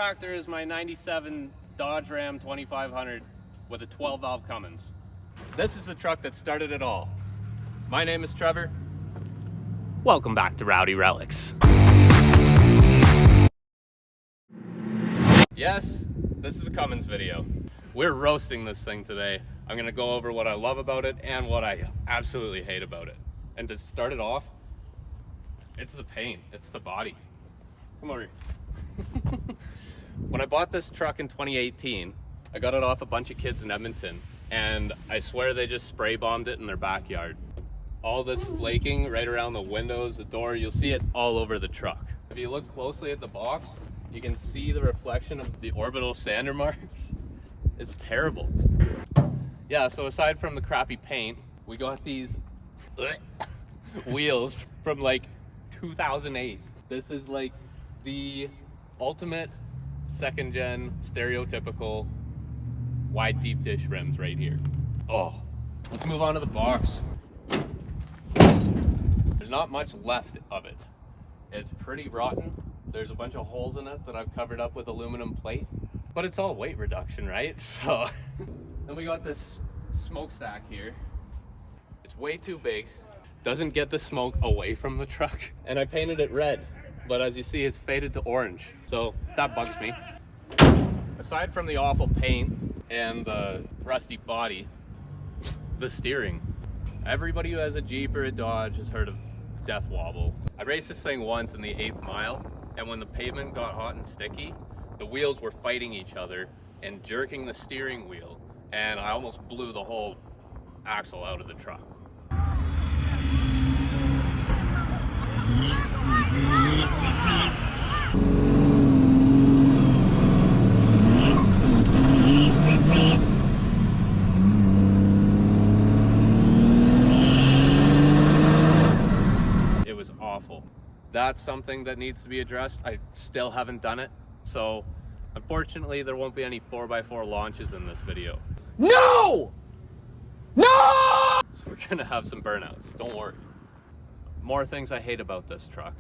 tractor is my 97 Dodge Ram 2500 with a 12 valve Cummins. This is the truck that started it all. My name is Trevor. Welcome back to Rowdy Relics. Yes, this is a Cummins video. We're roasting this thing today. I'm gonna go over what I love about it and what I absolutely hate about it. And to start it off, it's the paint, it's the body. Come over here. When I bought this truck in 2018, I got it off a bunch of kids in Edmonton, and I swear they just spray bombed it in their backyard. All this flaking right around the windows, the door, you'll see it all over the truck. If you look closely at the box, you can see the reflection of the orbital sander marks. It's terrible. Yeah, so aside from the crappy paint, we got these wheels from like 2008. This is like the ultimate second gen stereotypical wide deep dish rims right here. Oh, let's move on to the box. There's not much left of it. It's pretty rotten. There's a bunch of holes in it that I've covered up with aluminum plate, but it's all weight reduction, right? So then we got this smokestack here. It's way too big, doesn't get the smoke away from the truck, and I painted it red, but as you see, it's faded to orange, so that bugs me. Aside from the awful paint and the rusty body, the steering. Everybody who has a Jeep or a Dodge has heard of death wobble. I raced this thing once in the 8th mile, and when the pavement got hot and sticky, the wheels were fighting each other and jerking the steering wheel, and I almost blew the whole axle out of the truck. It was awful. That's something that needs to be addressed. I still haven't done it, so unfortunately there won't be any 4x4 launches in this video. No! No! So we're gonna have some burnouts, don't worry. More things I hate about this truck.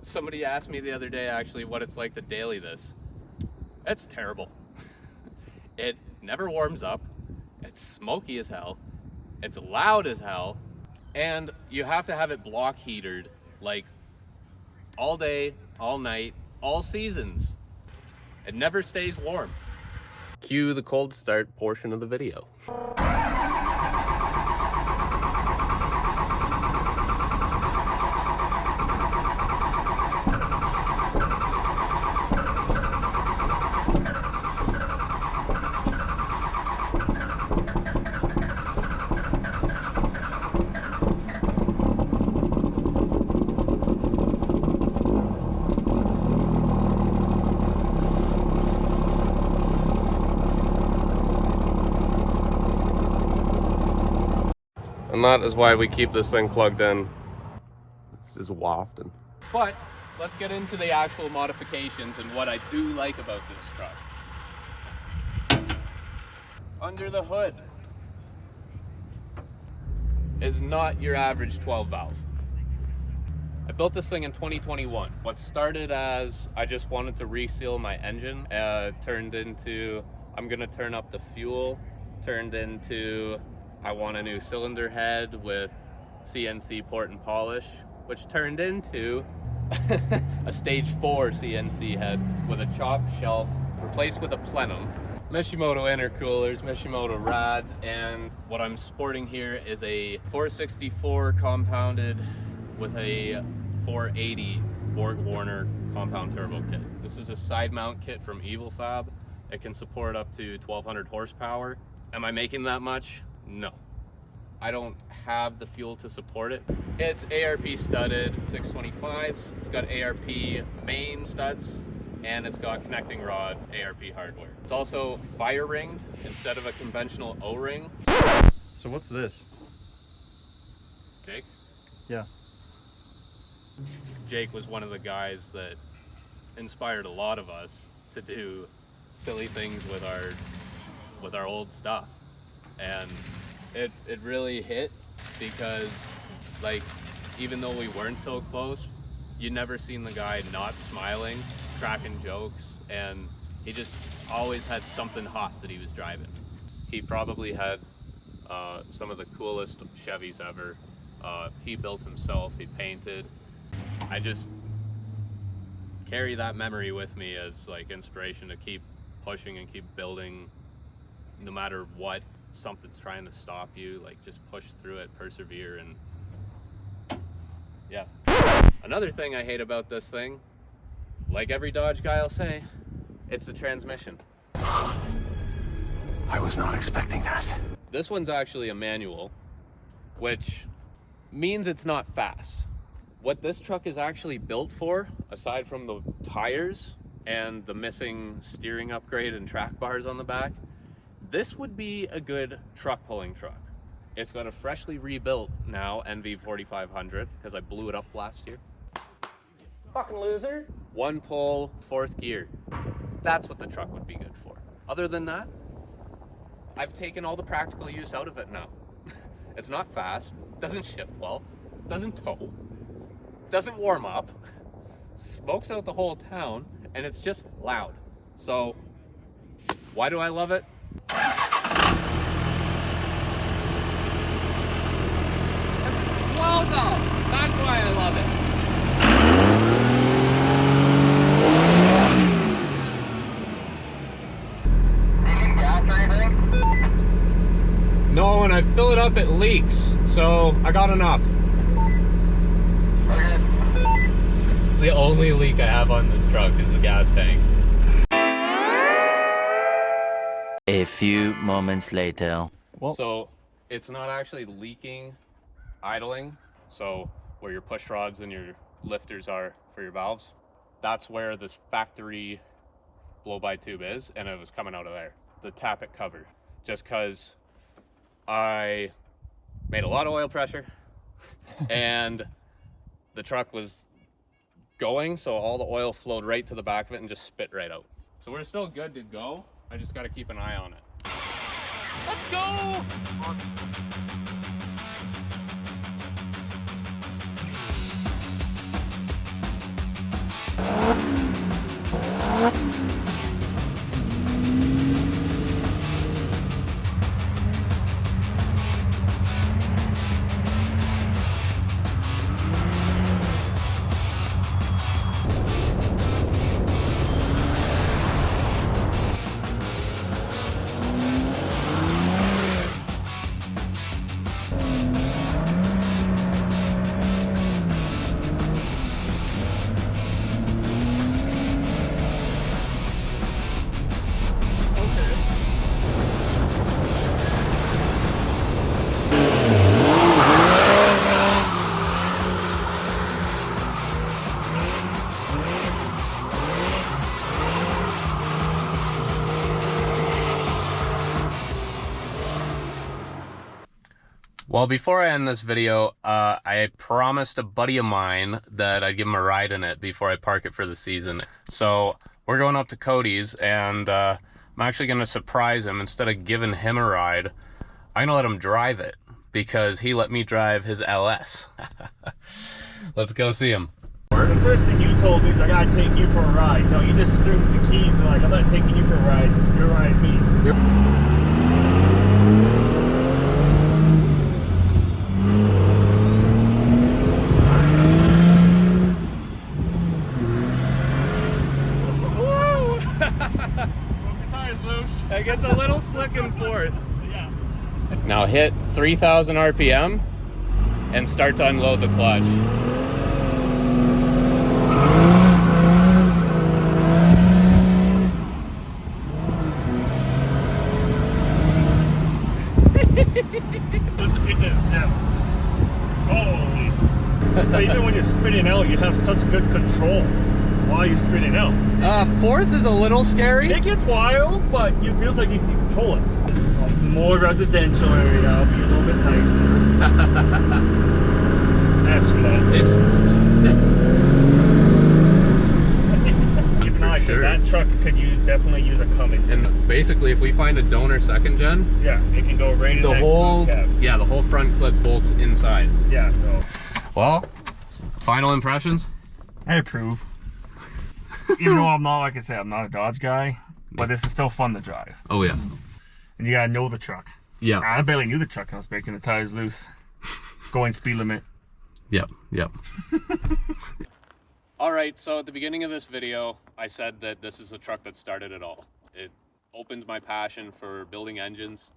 Somebody asked me the other day actually what it's like to daily this. It's terrible. It never warms up, it's smoky as hell, it's loud as hell, and you have to have it block heatered like all day, all night, all seasons. It never stays warm. Cue the cold start portion of the video. And that is why we keep this thing plugged in. This is wafting. But let's get into the actual modifications and what I do like about this truck. Under the hood is not your average 12 valve. I built this thing in 2021. What started as I just wanted to reseal my engine turned into I'm gonna turn up the fuel, turned into I want a new cylinder head with CNC port and polish, which turned into a stage 4 CNC head with a chopped shelf replaced with a Plenum, Mishimoto intercoolers, Mishimoto rods, and what I'm sporting here is a 464 compounded with a 480 Borg Warner compound turbo kit. This is a side mount kit from Evil Fab. It can support up to 1200 horsepower. Am I making that much? No, I don't have the fuel to support it. It's ARP studded 625s. It's got ARP Main Studs, and it's got connecting rod ARP hardware. It's also fire ringed instead of a conventional O-ring. So what's this? Jake? Yeah. Jake was one of the guys that inspired a lot of us to do silly things with our old stuff. And it really hit because, like, even though we weren't so close, you never seen the guy not smiling, cracking jokes, and he just always had something hot that he was driving. He probably had some of the coolest Chevys ever. He built himself, he painted. I just carry that memory with me as like inspiration to keep pushing and keep building, no matter what something's trying to stop you. Like, just push through it, persevere, and yeah. Another thing I hate about this thing, like every Dodge guy will say, it's the transmission. I was not expecting that. This one's actually a manual, which means it's not fast. What this truck is actually built for, aside from the tires and the missing steering upgrade and track bars on the back, this would be a good truck pulling truck. It's got a freshly rebuilt now NV4500 because I blew it up last year. Fucking loser. One pull, 4th gear. That's what the truck would be good for. Other than that, I've taken all the practical use out of it now. It's not fast, doesn't shift well, doesn't tow, doesn't warm up, smokes out the whole town, and it's just loud. So, why do I love it? Well done! That's why I love it. No, when I fill it up, it leaks. So I got enough. It's the only leak I have on this truck is the gas tank. A few moments later. So it's not actually leaking, idling. So where your push rods and your lifters are for your valves, that's where this factory blow-by tube is, and it was coming out of there. The tappet cover, just because I made a lot of oil pressure and the truck was going, so all the oil flowed right to the back of it and just spit right out. So we're still good to go. I just got to keep an eye on it. Let's go! Well, before I end this video, I promised a buddy of mine that I'd give him a ride in it before I park it for the season. So we're going up to Cody's, and I'm actually going to surprise him. Instead of giving him a ride, I'm going to let him drive it because he let me drive his LS. Let's go see him. The first thing you told me is I gotta take you for a ride. No, you just threw me the keys and like, I'm not taking you for a ride. You're riding me. It gets a little slick and forth. Yeah. Now hit 3,000 RPM and start to unload the clutch. Let's get this down. Holy. Even when you're spinning out, you have such good control while you're spinning out. Fourth is a little scary. It gets wild, but it feels like you can control it. More residential area, be a little bit nicer. Ask for that. It's Even I sure. That truck could definitely use a Cummins. and basically, if we find a donor second gen, Yeah, it can go right in the that whole cab. the whole front clip bolts inside. Yeah, so Well, final impressions. I approve. Even though I'm not, like I said, I'm not a Dodge guy, but this is still fun to drive. Oh yeah. And you gotta know the truck. Yeah. I barely knew the truck. I was breaking the tires loose, going speed limit. Yep. All right, so at the beginning of this video, I said that this is a truck that started it all. It opened my passion for building engines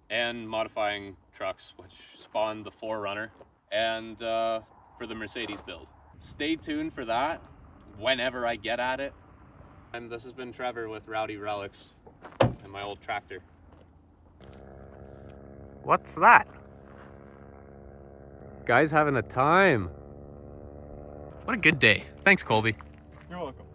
and modifying trucks, which spawned the 4Runner and for the Mercedes build. Stay tuned for that whenever I get at it. And this has been Trevor with Rowdy Relics and my old tractor. What's that? Guys having a time. What a good day. Thanks, Colby. You're welcome.